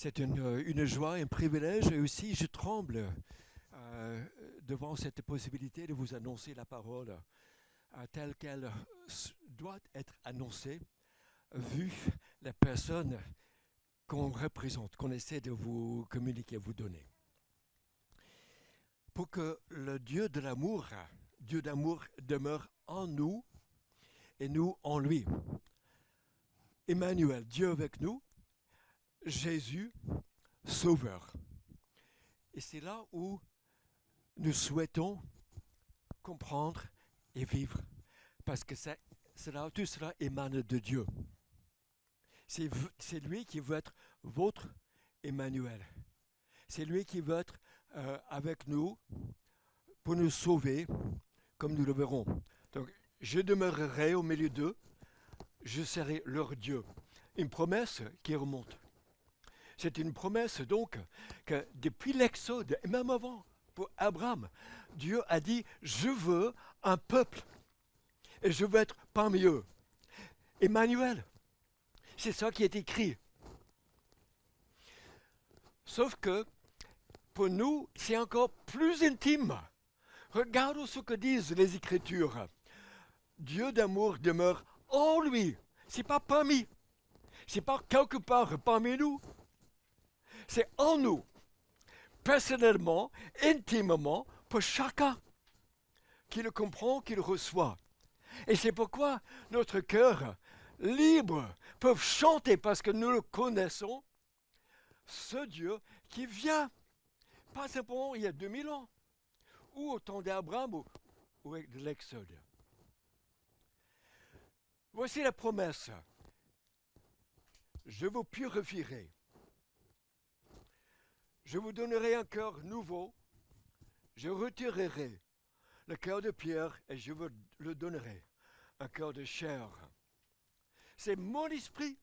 C'est une joie, un privilège et aussi je tremble devant cette possibilité de vous annoncer la parole telle qu'elle doit être annoncée, vu la personne qu'on représente, qu'on essaie de vous communiquer, vous donner. Pour que le Dieu d'amour demeure en nous et nous en lui. Emmanuel, Dieu avec nous, Jésus, Sauveur. Et c'est là où nous souhaitons comprendre et vivre. Parce que tout cela émane de Dieu. C'est lui qui veut être votre Emmanuel. C'est lui qui veut être avec nous pour nous sauver, comme nous le verrons. Donc, je demeurerai au milieu d'eux, je serai leur Dieu. Une promesse qui remonte. C'est une promesse donc que depuis l'Exode, et même avant, pour Abraham, Dieu a dit, je veux un peuple et je veux être parmi eux. Emmanuel, c'est ça qui est écrit. Sauf que pour nous, c'est encore plus intime. Regarde ce que disent les Écritures. Dieu d'amour demeure en lui. C'est pas parmi. C'est pas quelque part parmi nous. C'est en nous. Personnellement, intimement, pour chacun qui le comprend, qui le reçoit. Et c'est pourquoi notre cœur libre peut chanter parce que nous le connaissons, ce Dieu qui vient, pas simplement il y a 2000 ans, ou au temps d'Abraham ou de l'Exode. Voici la promesse. Je vous purifierai. Je vous donnerai un cœur nouveau. Je retirerai le cœur de pierre et je vous le donnerai un cœur de chair. C'est mon esprit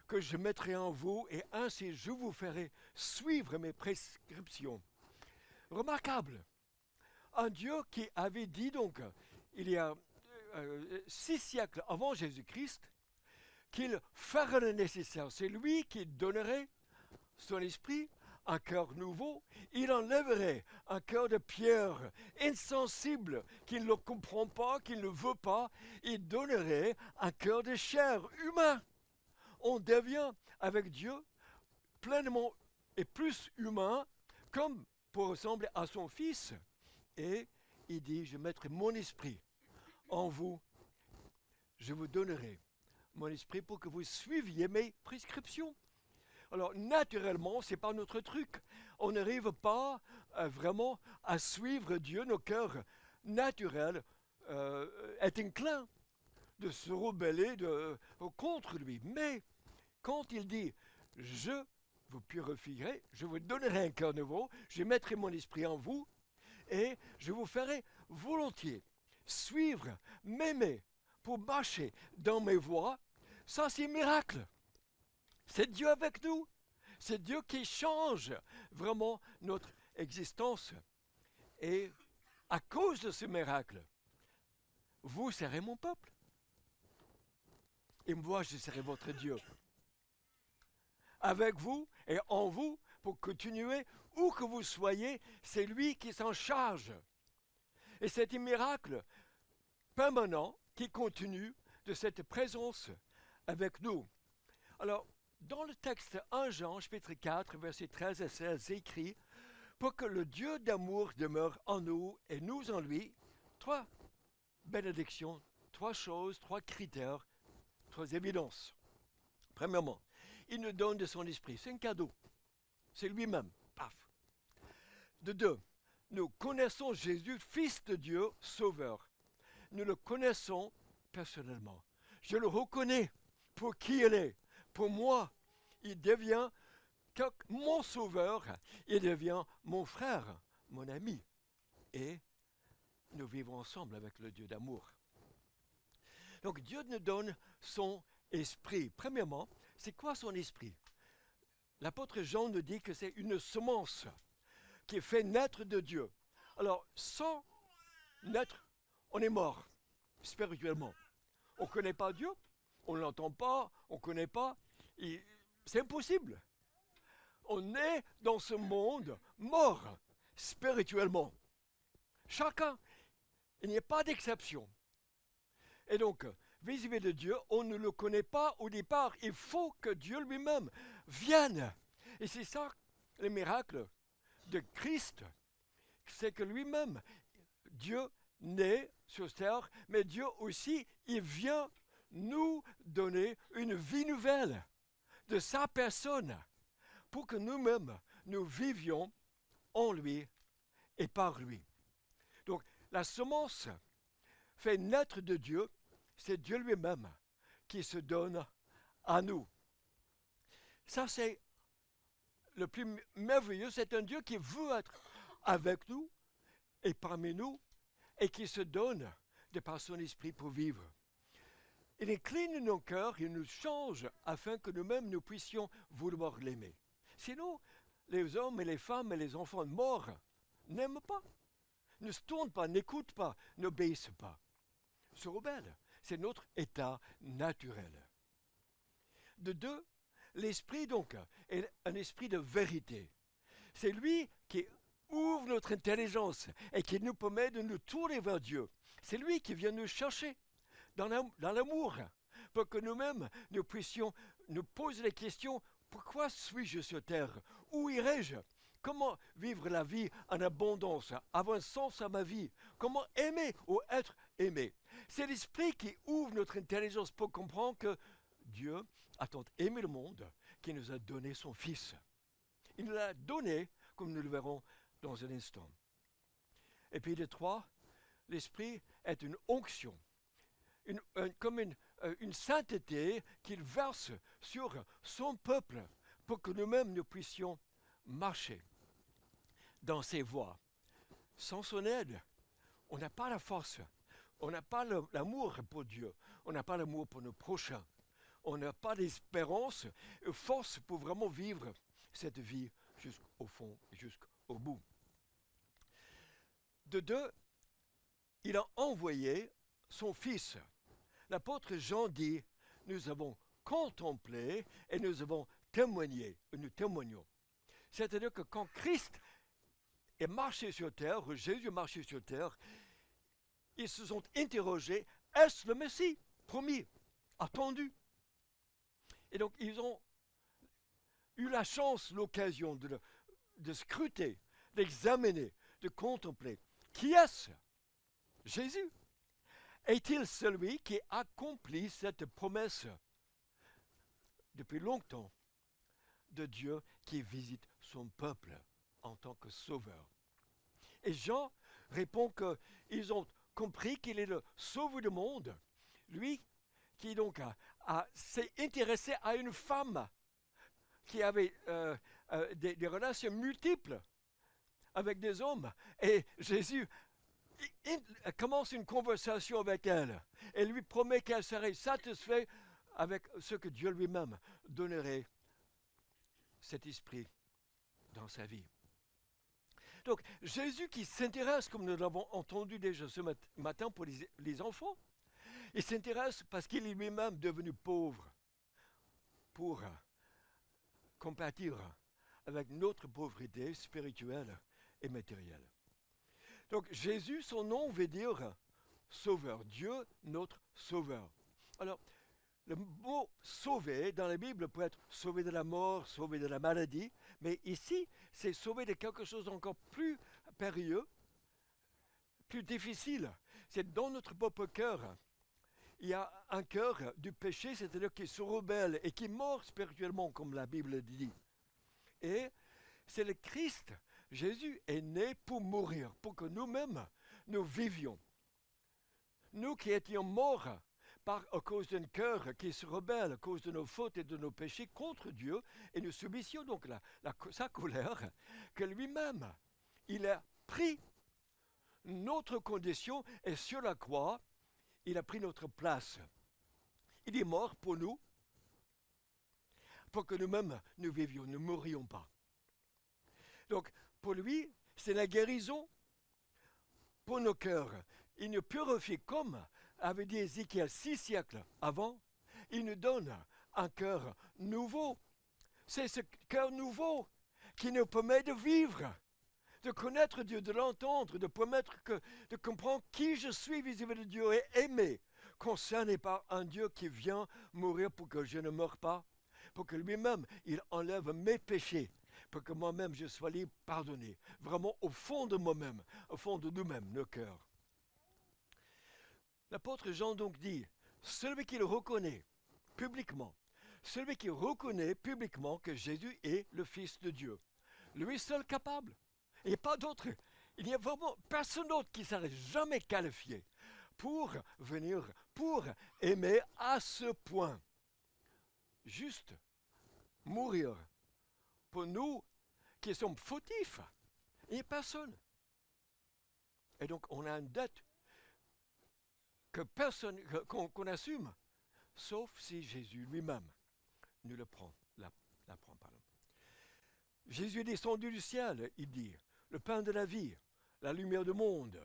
que je mettrai en vous et ainsi je vous ferai suivre mes prescriptions. Remarquable. Un Dieu qui avait dit donc, il y a 6 siècles avant Jésus-Christ, qu'il ferait le nécessaire. C'est lui qui donnerait son esprit, un cœur nouveau. Il enlèverait un cœur de pierre, insensible, qui ne le comprend pas, qui ne le veut pas. Il donnerait un cœur de chair, humain. On devient avec Dieu pleinement et plus humain, comme pour ressembler à son Fils. Et il dit, je mettrai mon esprit en vous. Je vous donnerai mon esprit pour que vous suiviez mes prescriptions. Alors, naturellement, ce n'est pas notre truc. On n'arrive pas vraiment à suivre Dieu. Nos cœurs naturels est inclin de se rebeller contre lui. Mais quand il dit, je vous purifierai, je vous donnerai un cœur nouveau, je mettrai mon esprit en vous, et je vous ferai volontiers suivre, m'aimer, pour marcher dans mes voies, ça c'est un miracle. C'est Dieu avec nous. C'est Dieu qui change vraiment notre existence. Et à cause de ce miracle, vous serez mon peuple. Et moi, je serai votre Dieu. Avec vous et en vous, pour continuer, où que vous soyez, c'est lui qui s'en charge. Et c'est un miracle permanent qui continue de cette présence avec nous. Alors, dans le texte 1 Jean, chapitre 4, versets 13 et 16, c'est écrit « Pour que le Dieu d'amour demeure en nous et nous en lui », 3 bénédictions, 3 choses, 3 critères, 3 évidences. Premièrement, il nous donne de son esprit, c'est un cadeau, c'est lui-même, paf. De 2, nous connaissons Jésus, Fils de Dieu, Sauveur. Nous le connaissons personnellement. Je le reconnais pour qui il est. Pour moi, il devient mon sauveur, il devient mon frère, mon ami. Et nous vivons ensemble avec le Dieu d'amour. Donc Dieu nous donne son esprit. Premièrement, c'est quoi son esprit? L'apôtre Jean nous dit que c'est une semence qui fait naître de Dieu. Alors, sans naître, on est mort spirituellement. On ne connaît pas Dieu, on ne l'entend pas, on ne connaît pas. C'est impossible. On est dans ce monde mort spirituellement. Chacun, il n'y a pas d'exception. Et donc, vis-à-vis de Dieu, on ne le connaît pas au départ. Il faut que Dieu lui-même vienne. Et c'est ça le miracle de Christ. C'est que lui-même, Dieu naît sur terre, mais Dieu aussi, il vient nous donner une vie nouvelle de sa personne pour que nous-mêmes, nous vivions en lui et par lui. Donc, la semence fait naître de Dieu, c'est Dieu lui-même qui se donne à nous. Ça, c'est le plus merveilleux. C'est un Dieu qui veut être avec nous et parmi nous et qui se donne de par son esprit pour vivre. Il incline nos cœurs, il nous change afin que nous-mêmes nous puissions vouloir l'aimer. Sinon, les hommes et les femmes et les enfants morts n'aiment pas, ne se tournent pas, n'écoutent pas, n'obéissent pas. Se rebellent. C'est notre état naturel. De deux, l'esprit donc est un esprit de vérité. C'est lui qui ouvre notre intelligence et qui nous permet de nous tourner vers Dieu. C'est lui qui vient nous chercher dans l'amour pour que nous-mêmes nous puissions nous poser les questions: pourquoi suis-je sur terre? Où irai-je? Comment vivre la vie en abondance, avoir un sens à ma vie? Comment aimer ou être aimé? C'est l'esprit qui ouvre notre intelligence pour comprendre que Dieu a tant aimé le monde qu'il nous a donné son Fils. Il nous l'a donné, comme nous le verrons dans un instant. Et puis de trois, l'esprit est une onction, comme une sainteté qu'il verse sur son peuple pour que nous-mêmes nous puissions marcher dans ses voies. Sans son aide, on n'a pas la force, on n'a pas l'amour pour Dieu, on n'a pas l'amour pour nos prochains, on n'a pas d'espérance et force pour vraiment vivre cette vie jusqu'au fond, jusqu'au bout. De deux, il a envoyé son Fils. L'apôtre Jean dit: nous avons contemplé et nous avons témoigné, nous témoignons. C'est-à-dire que quand Christ est marché sur terre, Jésus est marché sur terre, ils se sont interrogés: est-ce le Messie promis, attendu? Et donc ils ont eu la chance, l'occasion de scruter, d'examiner, de contempler. Qui est-ce? Jésus. Est-il celui qui accomplit cette promesse depuis longtemps de Dieu qui visite son peuple en tant que sauveur? Et Jean répond qu'ils ont compris qu'il est le sauveur du monde, lui qui donc s'est intéressé à une femme qui avait des relations multiples avec des hommes. Et Jésus il commence une conversation avec elle et lui promet qu'elle serait satisfaite avec ce que Dieu lui-même donnerait, cet esprit, dans sa vie. Donc Jésus qui s'intéresse, comme nous l'avons entendu déjà ce matin pour les enfants, il s'intéresse parce qu'il est lui-même devenu pauvre pour compatir avec notre pauvreté spirituelle et matérielle. Donc Jésus, son nom veut dire sauveur, Dieu notre sauveur. Alors, le mot sauver dans la Bible peut être sauver de la mort, sauver de la maladie, mais ici, c'est sauver de quelque chose d'encore plus périlleux, plus difficile. C'est dans notre propre cœur. Il y a un cœur du péché, c'est-à-dire qui se rebelle et qui meurt spirituellement, comme la Bible dit. Et c'est le Christ. Jésus est né pour mourir, pour que nous-mêmes, nous vivions. Nous qui étions morts à cause d'un cœur qui se rebelle, à cause de nos fautes et de nos péchés contre Dieu, et nous subissions donc sa colère, que lui-même, il a pris notre condition et sur la croix, il a pris notre place. Il est mort pour nous, pour que nous-mêmes, nous vivions, nous ne mourions pas. Donc, pour lui, c'est la guérison pour nos cœurs. Il nous purifie comme avait dit Ézéchiel 6 siècles avant. Il nous donne un cœur nouveau. C'est ce cœur nouveau qui nous permet de vivre, de connaître Dieu, de l'entendre, de comprendre qui je suis vis-à-vis de Dieu et aimer, concerné par un Dieu qui vient mourir pour que je ne meure pas, pour que lui-même, il enlève mes péchés, pour que moi-même je sois libre, pardonné, vraiment au fond de moi-même, au fond de nous-mêmes, nos cœurs. L'apôtre Jean donc dit, celui qui le reconnaît publiquement, celui qui reconnaît publiquement que Jésus est le Fils de Dieu, lui seul capable. Il n'y a pas d'autre. Il n'y a vraiment personne d'autre qui ne serait jamais qualifié pour venir, pour aimer à ce point. Juste mourir pour nous qui sommes fautifs. Il n'y a personne. Et donc on a une dette que personne, qu'on assume, sauf si Jésus lui-même nous le prend, la prend, pardon. Jésus est descendu du ciel, il dit, le pain de la vie, la lumière du monde,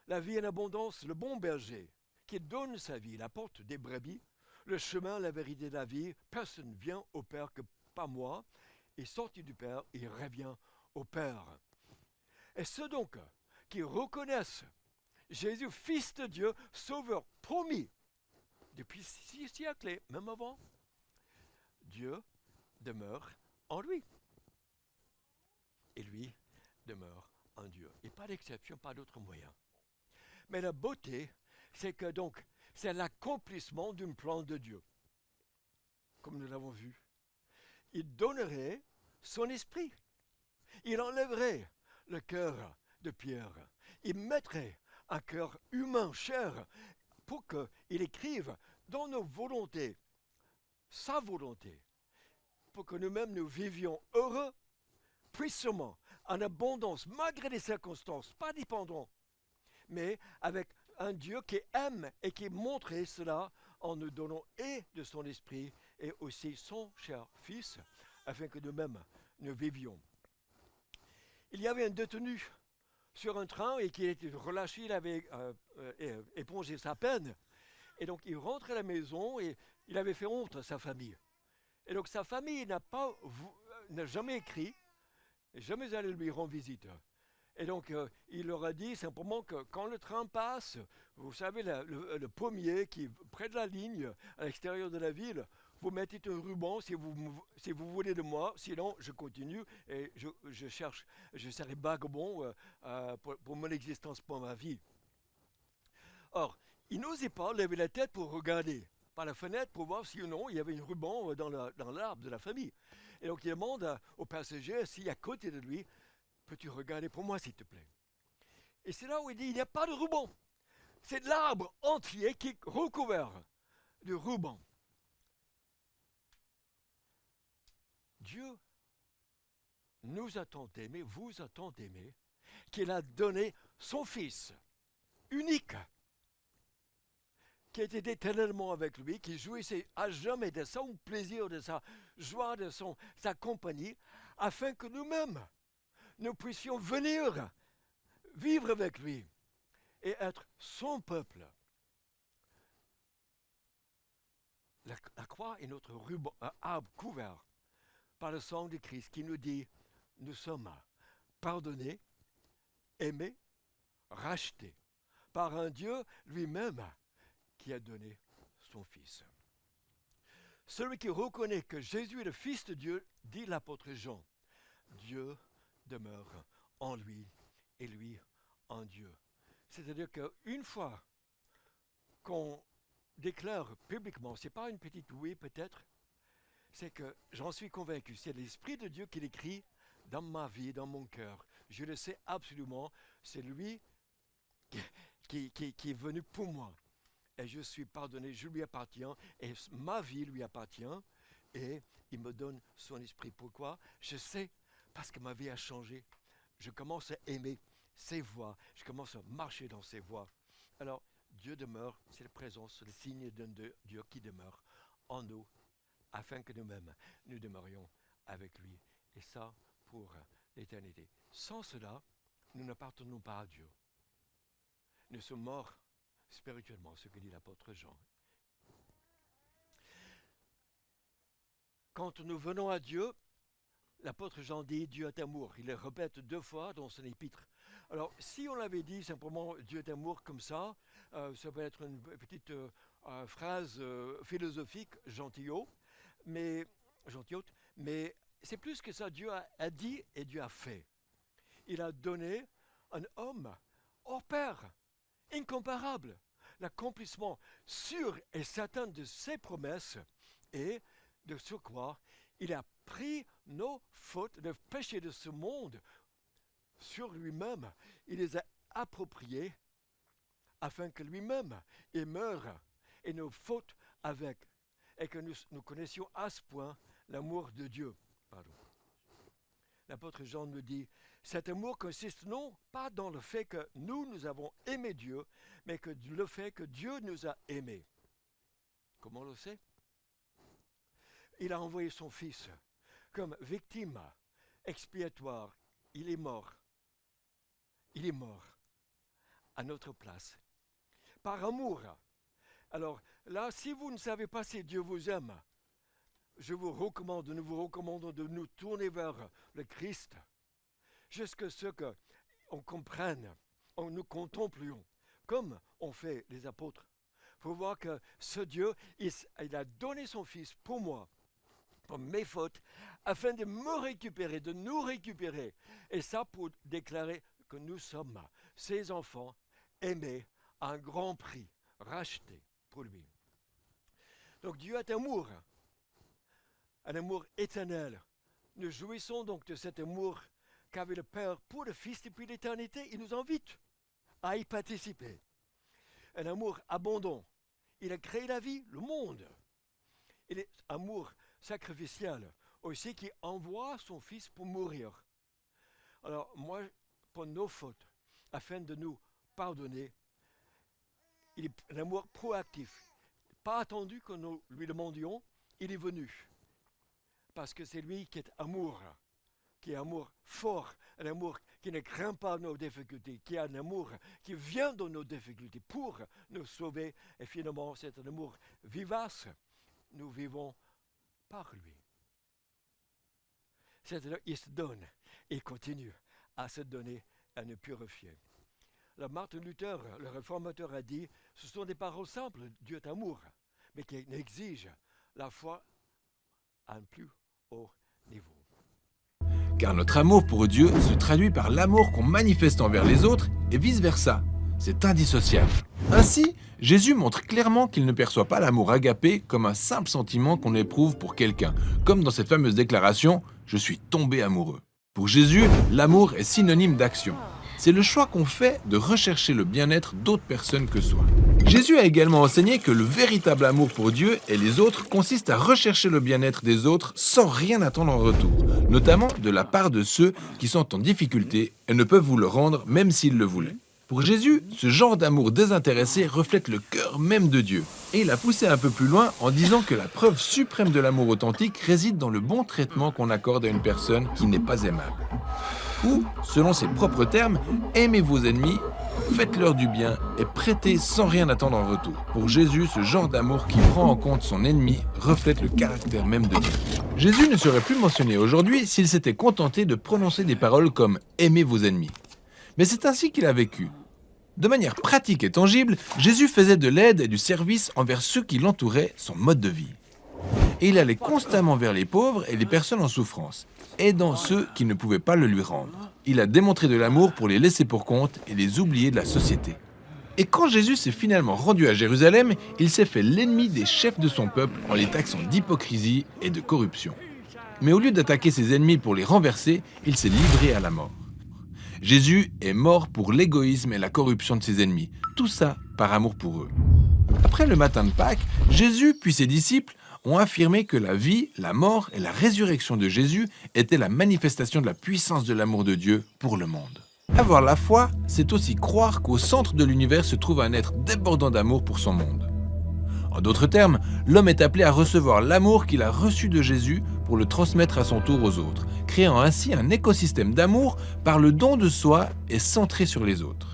la vie en abondance, le bon berger, qui donne sa vie, la porte des brebis, le chemin, la vérité de la vie. Personne ne vient au Père que par moi, et sorti du Père, il revient au Père. Et ceux donc qui reconnaissent Jésus, Fils de Dieu, Sauveur promis, depuis 6 siècles et même avant, Dieu demeure en lui. Et lui demeure en Dieu. Et pas d'exception, pas d'autre moyen. Mais la beauté, c'est que donc, c'est l'accomplissement d'un plan de Dieu. Comme nous l'avons vu. Il donnerait son esprit. Il enlèverait le cœur de pierre. Il mettrait un cœur humain, chair, pour qu'il écrive dans nos volontés, sa volonté, pour que nous-mêmes nous vivions heureux, puissamment, en abondance, malgré les circonstances, pas dépendants, mais avec un Dieu qui aime et qui montrait cela en nous donnant et de son esprit et aussi son cher Fils, afin que nous-mêmes nous vivions. Il y avait un détenu sur un train et qui était relâché, il avait épongé sa peine. Et donc il rentre à la maison et il avait fait honte à sa famille. Et donc sa famille n'a jamais écrit, jamais allé lui rendre visite. Et donc il leur a dit simplement que quand le train passe, vous savez, le pommier qui est près de la ligne, à l'extérieur de la ville, vous mettez un ruban si vous voulez de moi, sinon je continue et je cherche, je serai vagabond pour mon existence, pour ma vie. Or, il n'osait pas lever la tête pour regarder par la fenêtre pour voir si ou non il y avait un ruban dans l'arbre de la famille. Et donc il demande au passager si à côté de lui, peux-tu regarder pour moi s'il te plaît? Et c'est là où il dit, il n'y a pas de ruban. C'est de l'arbre entier qui est recouvert de ruban. Dieu nous a tant aimés, vous a tant aimés, qu'il a donné son Fils unique, qui était éternellement avec lui, qui jouissait à jamais de son plaisir, de sa joie, de sa compagnie, afin que nous-mêmes, nous puissions venir vivre avec lui et être son peuple. La croix est notre ruban, arbre couvert par le sang de Christ qui nous dit, nous sommes pardonnés, aimés, rachetés par un Dieu lui-même qui a donné son Fils. Celui qui reconnaît que Jésus est le Fils de Dieu, dit l'apôtre Jean, Dieu demeure en lui et lui en Dieu. C'est-à-dire qu'une fois qu'on déclare publiquement, ce n'est pas une petite oui peut-être, c'est que j'en suis convaincu, c'est l'Esprit de Dieu qui l'écrit dans ma vie, dans mon cœur. Je le sais absolument, c'est lui qui est venu pour moi. Et je suis pardonné, je lui appartiens, et ma vie lui appartient, et il me donne son esprit. Pourquoi? Je sais, parce que ma vie a changé. Je commence à aimer ses voies, je commence à marcher dans ses voies. Alors, Dieu demeure, c'est la présence, le signe d'un Dieu qui demeure en nous, afin que nous-mêmes, nous demeurions avec lui. Et ça, pour l'éternité. Sans cela, nous n'appartenons pas à Dieu. Nous sommes morts spirituellement, ce que dit l'apôtre Jean. Quand nous venons à Dieu, l'apôtre Jean dit Dieu est amour. Il le répète 2 fois dans son épître. Alors, si on avait dit simplement Dieu est amour comme ça peut être une petite phrase philosophique, gentillot, mais c'est plus que ça. Dieu a dit et Dieu a fait. Il a donné un homme hors pair, incomparable, l'accomplissement sûr et certain de ses promesses, et de surcroît, il a pris nos fautes, le péché de ce monde sur lui-même. Il les a appropriées afin que lui-même il meure et nos fautes avec, et que nous connaissions à ce point l'amour de Dieu. L'apôtre Jean nous dit, cet amour consiste non pas dans le fait que nous avons aimé Dieu, mais que le fait que Dieu nous a aimés. Comment on le sait? Il a envoyé son Fils comme victime expiatoire. Il est mort. Il est mort à notre place. Par amour. Alors là, si vous ne savez pas si Dieu vous aime, nous vous recommandons de nous tourner vers le Christ, jusqu'à ce qu'on comprenne, nous contemplions, comme ont fait les apôtres, pour voir que ce Dieu, il a donné son Fils pour moi, pour mes fautes, afin de me récupérer, de nous récupérer, et ça pour déclarer que nous sommes ses enfants, aimés à un grand prix, rachetés pour lui. Donc Dieu est amour, un amour éternel. Nous jouissons donc de cet amour qu'avait le Père pour le Fils depuis l'éternité. Il nous invite à y participer. Un amour abondant. Il a créé la vie, le monde. Il est amour sacrificiel aussi qui envoie son Fils pour mourir. Alors moi, pour nos fautes, afin de nous pardonner, il est un amour proactif. Pas attendu que nous lui demandions, il est venu. Parce que c'est lui qui est amour fort, un amour qui ne craint pas nos difficultés, qui a un amour qui vient de nos difficultés pour nous sauver. Et finalement, c'est un amour vivace. Nous vivons par lui. C'est-à-dire, il se donne, il continue à se donner, à nous purifier. Alors Martin Luther, le réformateur, a dit, ce sont des paroles simples, Dieu est amour, mais qui exigent la foi à un plus haut niveau. Car notre amour pour Dieu se traduit par l'amour qu'on manifeste envers les autres et vice-versa. C'est indissociable. Ainsi, Jésus montre clairement qu'il ne perçoit pas l'amour agapé comme un simple sentiment qu'on éprouve pour quelqu'un, comme dans cette fameuse déclaration « Je suis tombé amoureux ». Pour Jésus, l'amour est synonyme d'action. C'est le choix qu'on fait de rechercher le bien-être d'autres personnes que soi. Jésus a également enseigné que le véritable amour pour Dieu et les autres consiste à rechercher le bien-être des autres sans rien attendre en retour, notamment de la part de ceux qui sont en difficulté et ne peuvent vous le rendre même s'ils le voulaient. Pour Jésus, ce genre d'amour désintéressé reflète le cœur même de Dieu. Et il a poussé un peu plus loin en disant que la preuve suprême de l'amour authentique réside dans le bon traitement qu'on accorde à une personne qui n'est pas aimable. Ou, selon ses propres termes, aimez vos ennemis, faites-leur du bien et prêtez sans rien attendre en retour. Pour Jésus, ce genre d'amour qui prend en compte son ennemi reflète le caractère même de Dieu. Jésus ne serait plus mentionné aujourd'hui s'il s'était contenté de prononcer des paroles comme « aimez vos ennemis ». Mais c'est ainsi qu'il a vécu. De manière pratique et tangible, Jésus faisait de l'aide et du service envers ceux qui l'entouraient son mode de vie. Et il allait constamment vers les pauvres et les personnes en souffrance, aidant ceux qui ne pouvaient pas le lui rendre. Il a démontré de l'amour pour les laisser pour compte et les oubliés de la société. Et quand Jésus s'est finalement rendu à Jérusalem, il s'est fait l'ennemi des chefs de son peuple en les taxant d'hypocrisie et de corruption. Mais au lieu d'attaquer ses ennemis pour les renverser, il s'est livré à la mort. Jésus est mort pour l'égoïsme et la corruption de ses ennemis, tout ça par amour pour eux. Après le matin de Pâques, Jésus puis ses disciples ont affirmé que la vie, la mort et la résurrection de Jésus étaient la manifestation de la puissance de l'amour de Dieu pour le monde. Avoir la foi, c'est aussi croire qu'au centre de l'univers se trouve un être débordant d'amour pour son monde. En d'autres termes, l'homme est appelé à recevoir l'amour qu'il a reçu de Jésus pour le transmettre à son tour aux autres, créant ainsi un écosystème d'amour par le don de soi et centré sur les autres.